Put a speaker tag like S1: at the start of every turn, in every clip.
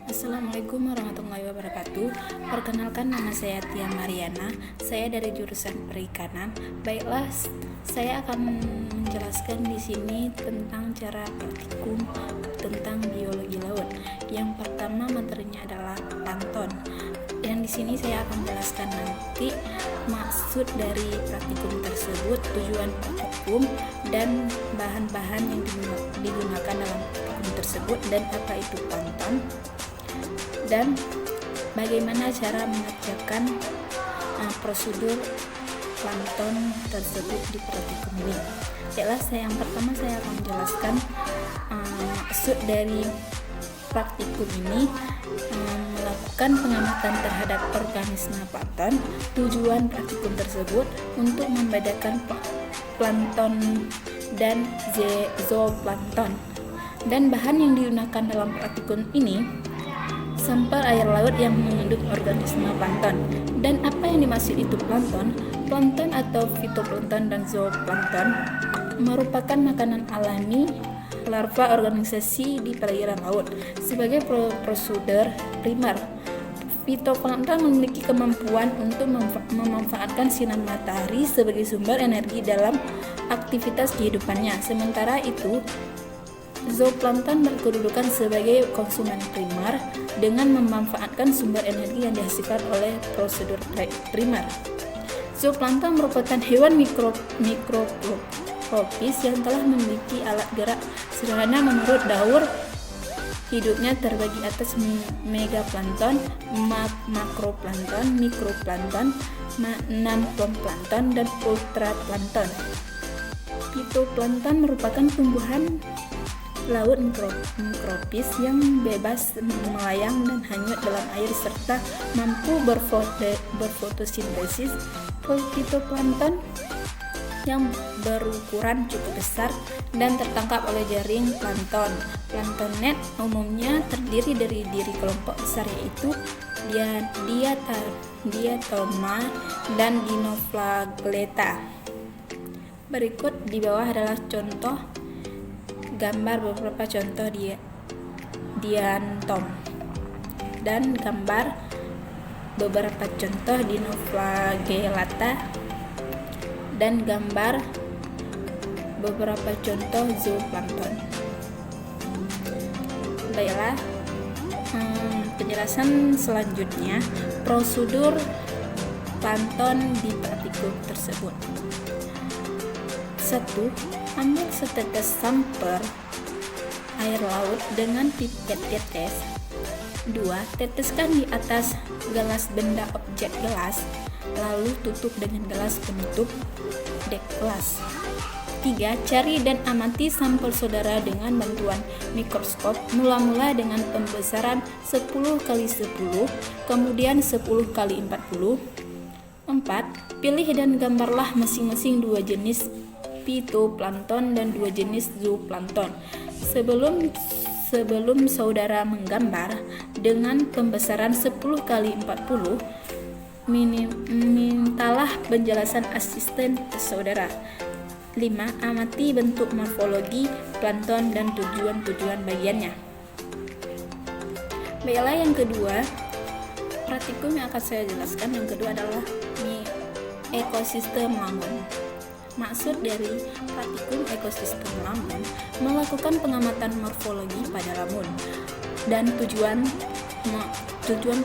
S1: Assalamualaikum warahmatullahi wabarakatuh. Perkenalkan, nama saya Tia Mariana. Saya dari jurusan Perikanan. Baiklah, saya akan menjelaskan di sini tentang cara praktikum tentang biologi laut. Yang pertama materinya adalah plankton. Yang di sini saya akan jelaskan nanti maksud dari praktikum tersebut, tujuan praktikum, dan bahan-bahan yang digunakan dalam praktikum tersebut, dan apa itu plankton, dan bagaimana cara mengerjakan prosedur plankton tersebut di praktikum ini. Baiklah, yang pertama saya akan menjelaskan maksud dari praktikum ini, melakukan pengamatan terhadap organisme plankton. Tujuan praktikum tersebut untuk membedakan plankton dan zooplankton, dan bahan yang digunakan dalam praktikum ini sampel air laut yang mengandung organisme plankton. Dan apa yang dimaksud itu plankton? Plankton atau fitoplankton dan zooplankton merupakan makanan alami larva organisasi di perairan laut. Sebagai prosedur primer, fitoplankton memiliki kemampuan untuk memanfaatkan sinar matahari sebagai sumber energi dalam aktivitas kehidupannya. Sementara itu, zooplankton berkedudukan sebagai konsumen primer dengan memanfaatkan sumber energi yang dihasilkan oleh prosedur primer. Zooplankton merupakan hewan mikrotropis yang telah memiliki alat gerak sederhana. Menurut Daur, hidupnya terbagi atas megaplankton, makroplankton, mikroplankton, nanoplankton, dan ultraplankton. Fitoplankton merupakan tumbuhan laut mikrotropis yang bebas melayang dan hanyut dalam air serta mampu berfotosintesis. Fitoplankton yang berukuran cukup besar dan tertangkap oleh jaring plankton. Plankton net umumnya terdiri dari kelompok besar, yaitu Diatoma dan Dinoflagellata. Berikut di bawah adalah contoh gambar beberapa contoh diantom dan gambar beberapa contoh Dinoflagellata dan gambar beberapa contoh zooplankton. Baiklah, penjelasan selanjutnya prosedur plankton di praktikum tersebut. 1. Ambil setetes sampel air laut dengan pipet tetes. 2. Teteskan di atas gelas benda objek gelas, lalu tutup dengan gelas penutup dek gelas. 3. Cari dan amati sampel saudara dengan bantuan mikroskop, mula-mula dengan pembesaran 10x10, kemudian 10x40. 4. Pilih dan gambarlah masing-masing 2 jenis fitoplankton dan 2 jenis zooplankton. Sebelum saudara menggambar dengan pembesaran 10x40, mintalah penjelasan asisten saudara. 5. Amati bentuk morfologi plankton dan tujuan bagiannya. Baiklah, yang kedua, praktikum yang akan saya jelaskan yang kedua adalah ekosistem lamun. Maksud dari praktikum ekosistem lamun melakukan pengamatan morfologi pada lamun, dan tujuan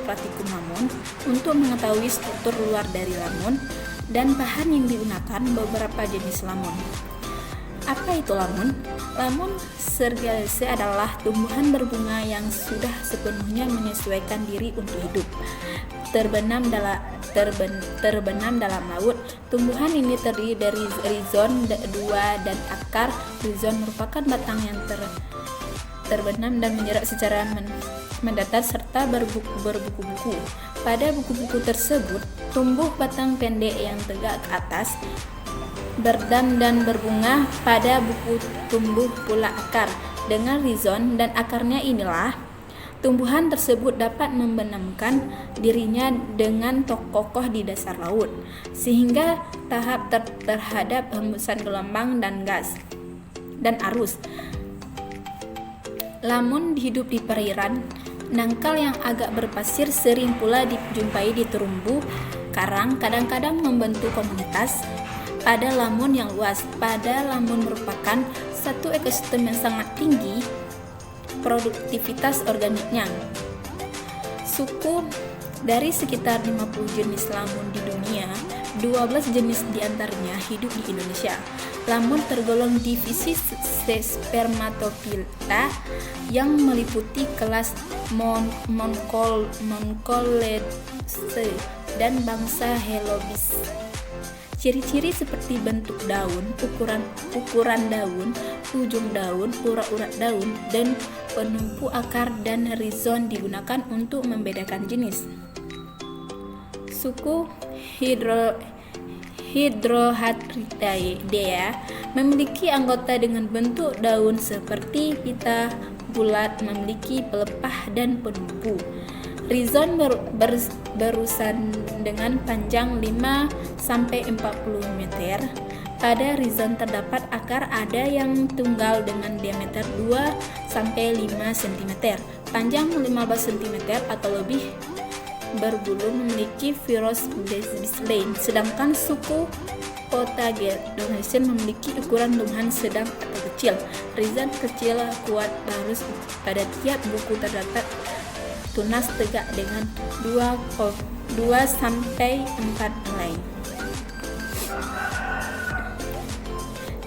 S1: praktikum lamun untuk mengetahui struktur luar dari lamun dan bahan yang digunakan beberapa jenis lamun. Apa itu lamun? Lamun serigalaceae adalah tumbuhan berbunga yang sudah sepenuhnya menyesuaikan diri untuk hidup. Terbenam dalam laut. Tumbuhan ini terdiri dari rizom 2 dan akar. Rizom merupakan batang yang terbenam dan menyerat secara mendatar serta berbuku-buku. Pada buku-buku tersebut tumbuh batang pendek yang tegak ke atas, berdam dan berbunga. Pada buku tumbuh pula akar dengan rizom dan akarnya. Inilah tumbuhan tersebut dapat membenamkan dirinya dengan kokoh di dasar laut, sehingga tahap terhadap hembusan gelombang dan gas dan arus. Lamun hidup di perairan Dangkal yang agak berpasir sering pula dijumpai di terumbu karang, kadang-kadang membentuk komunitas pada lamun yang luas. Pada lamun merupakan satu ekosistem yang sangat tinggi produktivitas organiknya. Suku dari sekitar 50 jenis lamun di dunia, 12 jenis diantaranya hidup di Indonesia. Lamun tergolong divisi spermatophyta yang meliputi kelas Moncoledae dan bangsa Helobis. Ciri-ciri seperti bentuk daun, ukuran daun, ujung daun, urat-urat daun, dan penumpu akar dan rizom digunakan untuk membedakan jenis. Suku Hydrohadridae memiliki anggota dengan bentuk daun seperti pita bulat, memiliki pelepah dan penumpu. Rizom berurusan dengan panjang 5-40 meter. Pada rizom terdapat akar ada yang tunggal dengan diameter 2-5 cm, panjang 15 cm atau lebih, berbulu, memiliki virus baseline. Sedangkan suku Potagedonaceae memiliki ukuran tumbuhan sedang atau kecil. Rizom kecil kuat barus. Pada tiap buku terdapat tunas tegak dengan 2-4 helai.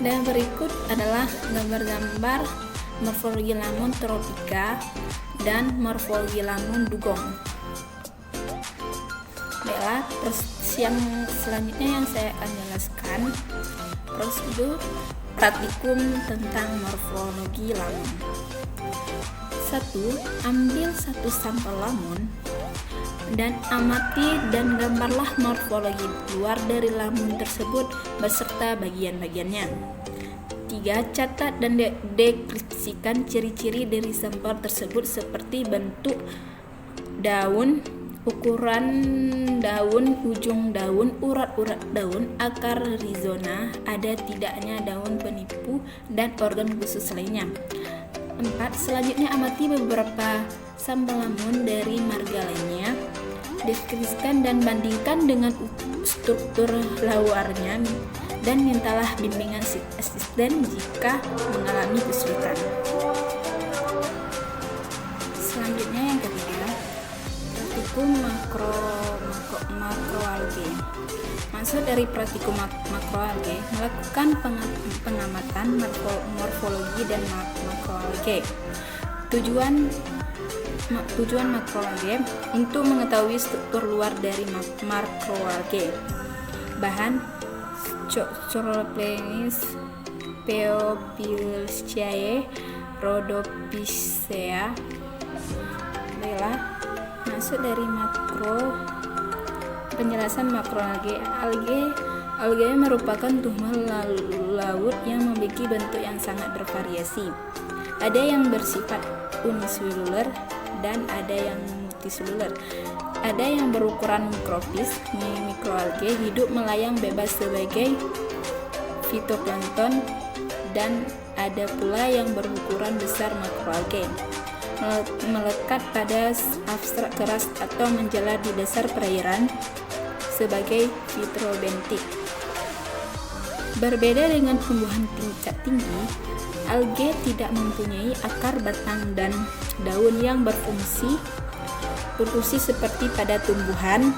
S1: Dan berikut adalah gambar-gambar morfologi lamun tropika dan morfologi lamun dugong. Baiklah, yang selanjutnya yang saya akan jelaskan prosedur praktikum tentang morfologi lamun. 1. Ambil satu sampel lamun dan amati dan gambarlah morfologi luar dari lamun tersebut beserta bagian-bagiannya. 3. Catat dan deskripsikan ciri-ciri dari sampel tersebut seperti bentuk daun, ukuran daun, ujung daun, urat-urat daun, akar rizoma, ada tidaknya daun penipu, dan organ khusus lainnya. 4. Selanjutnya amati beberapa sampel lamun dari marga lainnya, deskripsikan dan bandingkan dengan struktur luarnya, dan mintalah bimbingan asisten jika mengalami kesulitan. Selanjutnya yang ketiga, praktikum makroalgae. Maksud dari praktikum makroalgae melakukan pengamatan morfologi dan makroalgae. Tujuan makroalgae untuk mengetahui struktur luar dari makroalgae. Bahan: Chlorophyllus, Pheophylliaceae, Rhodophyceae. Baiklah, maksud dari penjelasan makroalgae. Algae merupakan tumbuhan laut yang memiliki bentuk yang sangat bervariasi. Ada yang bersifat uniseluler dan ada yang multiseluler. Ada yang berukuran mikrofis. Mikroalgae hidup melayang bebas sebagai fitoplankton, dan ada pula yang berukuran besar, makroalgae, melekat pada substrat keras atau menjalar di dasar perairan sebagai fitrobentik. Berbeda dengan tumbuhan tingkat tinggi, algae tidak mempunyai akar, batang, dan daun yang berfungsi seperti pada tumbuhan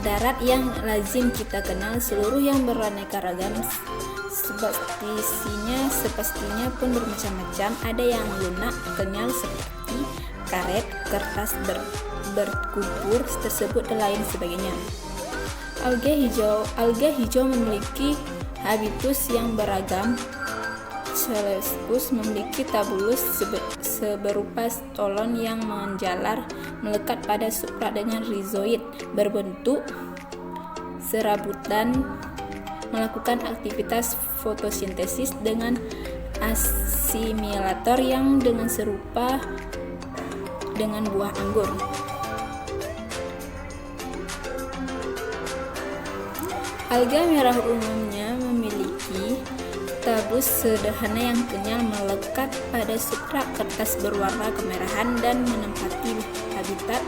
S1: darat yang lazim kita kenal. Seluruh yang beraneka ragam spesiesnya pun bermacam-macam. Ada yang lunak, kenyal seperti karet, kertas berkubur tersebut, dan lain sebagainya. Algae hijau memiliki habitus yang beragam. Celescus memiliki tabulus seberupa stolon yang menjalar melekat pada substrat dengan rizoid berbentuk serabutan, melakukan aktivitas fotosintesis dengan asimilator yang dengan serupa dengan buah anggur. Alga merah umumnya memiliki tabus sederhana yang kenyal melekat pada substrat kertas berwarna kemerahan dan menempati habitat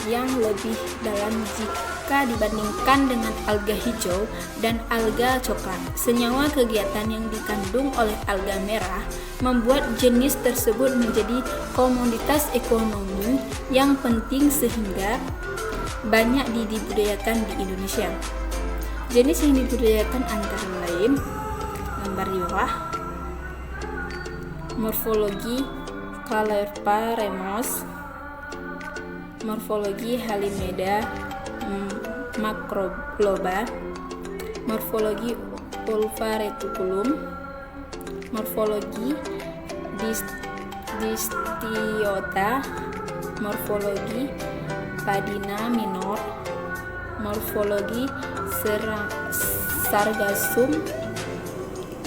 S1: yang lebih dalam jika dibandingkan dengan alga hijau dan alga coklat. Senyawa kegiatan yang dikandung oleh alga merah membuat jenis tersebut menjadi komoditas ekonomi yang penting sehingga banyak dibudidayakan di Indonesia. Jenis yang dibudidayakan antara lain gambar di bawah: morfologi Caulerpa remus, morfologi Halimeda macrogloba, morfologi Ulva reticulum, morfologi Distiota, morfologi Padina minor, morfologi Sargassum,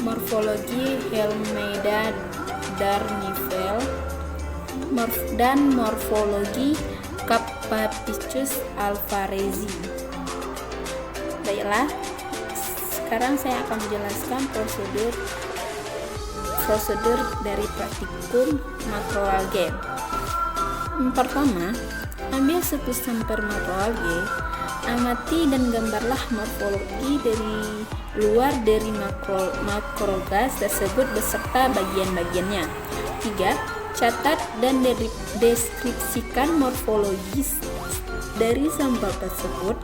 S1: morfologi Helmeida Darnivel, dan morfologi Capapicus alvarezi. Baiklah, sekarang saya akan menjelaskan prosedur dari praktikum makroalgae. Pertama, ambil satu sampel makroalgae, amati dan gambarlah morfologi dari luar dari makroalga tersebut beserta bagian-bagiannya. 3. Catat dan deskripsikan morfologis dari sampel tersebut.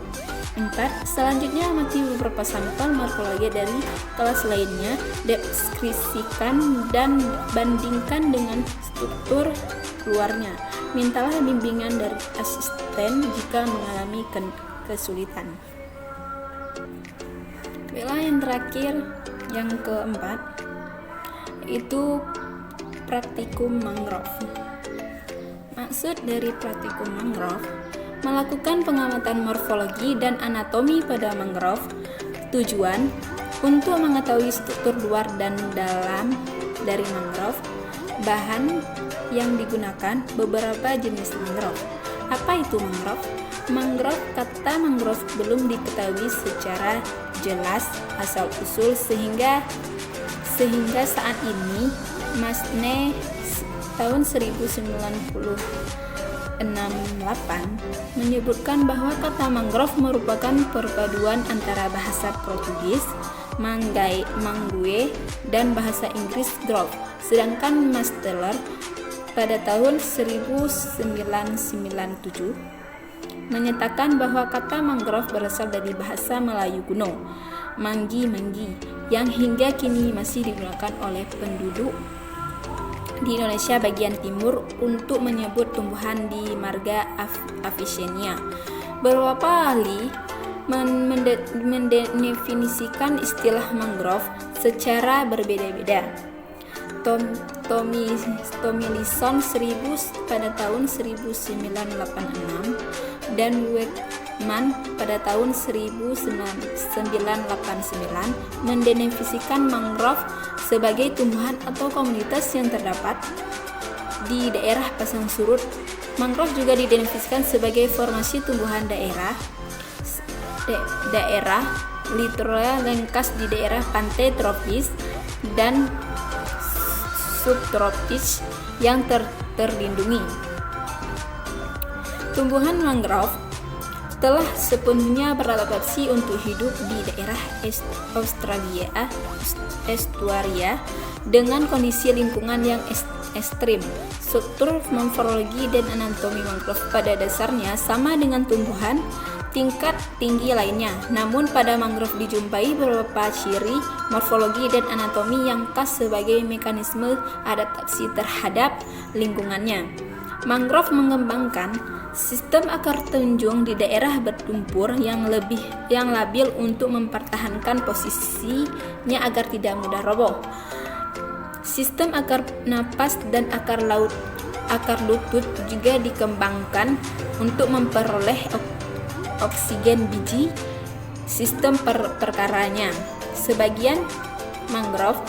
S1: 4. Selanjutnya amati beberapa sampel morfologi dari kelas lainnya, deskripsikan dan bandingkan dengan struktur luarnya. Mintalah bimbingan dari asisten jika mengalami kesulitan. Baiklah, yang terakhir, yang keempat, itu praktikum mangrove. Maksud dari praktikum mangrove melakukan pengamatan morfologi dan anatomi pada mangrove. Tujuan untuk mengetahui struktur luar dan dalam dari mangrove. Bahan yang digunakan beberapa jenis mangrove. Apa itu mangrove? Mangrove, kata mangrove belum diketahui secara jelas asal-usul sehingga saat ini Masne tahun 1968 menyebutkan bahwa kata mangrove merupakan perpaduan antara bahasa Portugis mangue dan bahasa Inggris grove. Sedangkan Masteller pada tahun 1997 menyatakan bahwa kata mangrove berasal dari bahasa Melayu kuno, manggi-manggi, yang hingga kini masih digunakan oleh penduduk di Indonesia bagian timur untuk menyebut tumbuhan di marga Avicennia. Beberapa ahli mendefinisikan istilah mangrove secara berbeda-beda. Tomlinson pada tahun 1986 dan Weckman pada tahun 1989 mendefinisikan mangrove sebagai tumbuhan atau komunitas yang terdapat di daerah pasang surut. Mangrove juga didefinisikan sebagai formasi tumbuhan daerah litoral yang khas di daerah pantai tropis dan subtropis yang terlindungi. Tumbuhan mangrove telah sepenuhnya beradaptasi untuk hidup di daerah estuaria dengan kondisi lingkungan yang ekstrim. Struktur morfologi dan anatomi mangrove pada dasarnya sama dengan tumbuhan tingkat tinggi lainnya. Namun pada mangrove dijumpai beberapa ciri morfologi dan anatomi yang khas sebagai mekanisme adaptasi terhadap lingkungannya. Mangrove mengembangkan sistem akar tunjung di daerah berlumpur yang labil untuk mempertahankan posisinya agar tidak mudah roboh. Sistem akar napas dan akar lutut juga dikembangkan untuk memperoleh oksigen biji. Sistem perkaranya. Sebagian mangrove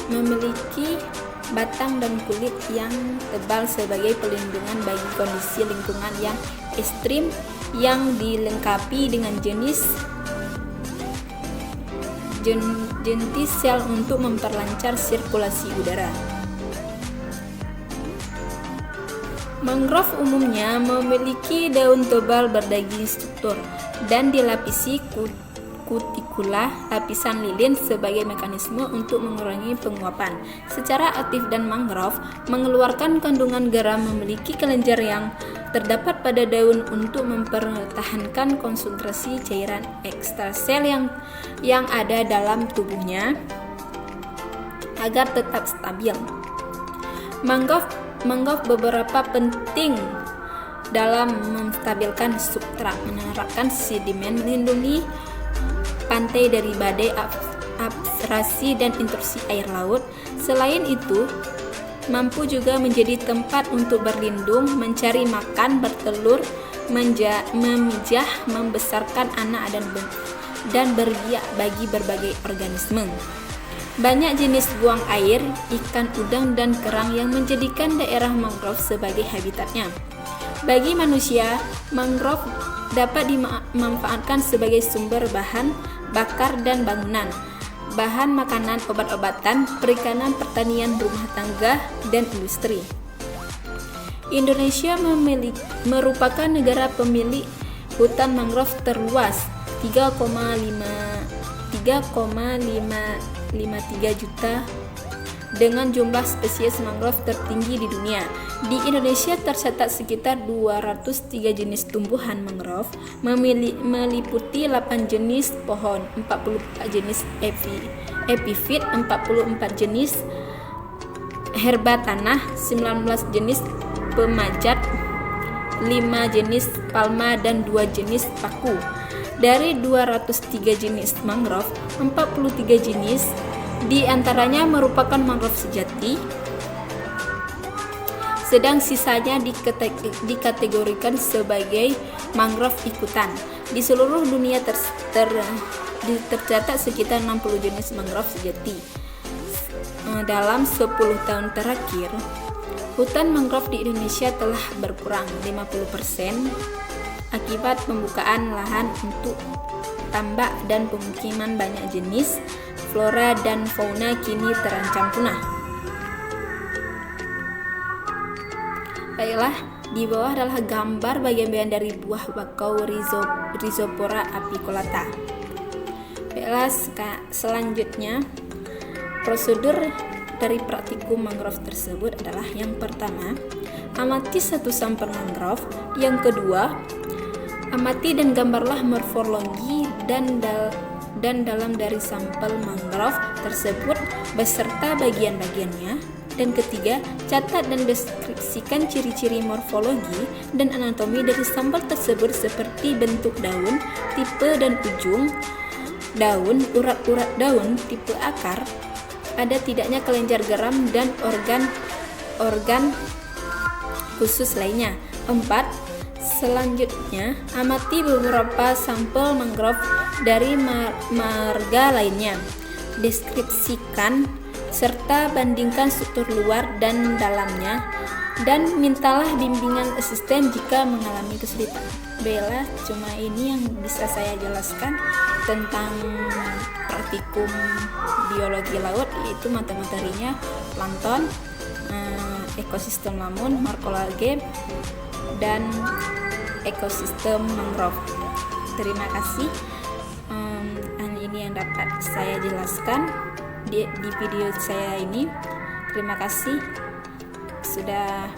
S1: memiliki batang dan kulit yang tebal sebagai pelindungan bagi kondisi lingkungan yang ekstrim, yang dilengkapi dengan jenis jentisel untuk memperlancar sirkulasi udara. Mangrove umumnya memiliki daun tebal berdaging struktur dan dilapisi kutikula, lapisan lilin, sebagai mekanisme untuk mengurangi penguapan. Secara aktif dan mangrove mengeluarkan kandungan garam memiliki kelenjar yang terdapat pada daun untuk mempertahankan konsentrasi cairan ekstrasel yang ada dalam tubuhnya agar tetap stabil. Mangrove beberapa penting dalam menstabilkan substrat, menerapkan sedimen, melindungi pantai dari badai, abrasi, dan intrusi air laut. Selain itu, mampu juga menjadi tempat untuk berlindung, mencari makan, bertelur, memijah, membesarkan anak, dan berbiak bagi berbagai organisme. Banyak jenis buang air, ikan udang, dan kerang yang menjadikan daerah mangrove sebagai habitatnya. Bagi manusia, mangrove dapat dimanfaatkan sebagai sumber bahan bakar dan bangunan, bahan makanan, obat-obatan, perikanan, pertanian, rumah tangga, dan industri. Indonesia merupakan negara pemilik hutan mangrove terluas, 3,53 juta, dengan jumlah spesies mangrove tertinggi di dunia. Di Indonesia tercatat sekitar 203 jenis tumbuhan mangrove, meliputi 8 jenis pohon, 44 jenis epifit, 44 jenis herba tanah, 19 jenis pemajat, 5 jenis palma, dan 2 jenis paku. Dari 203 jenis mangrove, 43 jenis di antaranya merupakan mangrove sejati, sedang sisanya dikategorikan sebagai mangrove ikutan. Di seluruh dunia tercatat sekitar 60 jenis mangrove sejati. Dalam 10 tahun terakhir, hutan mangrove di Indonesia telah berkurang 50% akibat pembukaan lahan untuk tambak dan pemukiman. Banyak jenis flora dan fauna kini terancam punah. Baiklah, di bawah adalah gambar bagian-bagian dari buah bakau Rhizopora apiculata. Baiklah, selanjutnya prosedur dari praktikum mangrove tersebut adalah: yang pertama, amati satu sampel mangrove. Yang kedua, amati dan gambarlah morfologi dan dalam dari sampel mangrove tersebut beserta bagian-bagiannya. Dan ketiga, catat dan deskripsikan ciri-ciri morfologi dan anatomi dari sampel tersebut seperti bentuk daun, tipe dan ujung daun, urat-urat daun, tipe akar, ada tidaknya kelenjar geram, dan organ khusus lainnya. 4. Selanjutnya, amati beberapa sampel mangrove dari marga lainnya. Deskripsikan serta bandingkan struktur luar dan dalamnya, dan mintalah bimbingan asisten jika mengalami kesulitan. Baiklah, cuma ini yang bisa saya jelaskan tentang praktikum biologi laut, yaitu materi-materinya plankton, ekosistem lamun, makroalgae, dan ekosistem mangrove. Terima kasih. Ini yang dapat saya jelaskan di video saya ini. Terima kasih sudah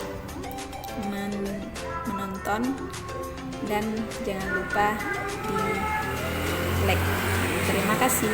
S1: menonton, dan jangan lupa di like. Terima kasih.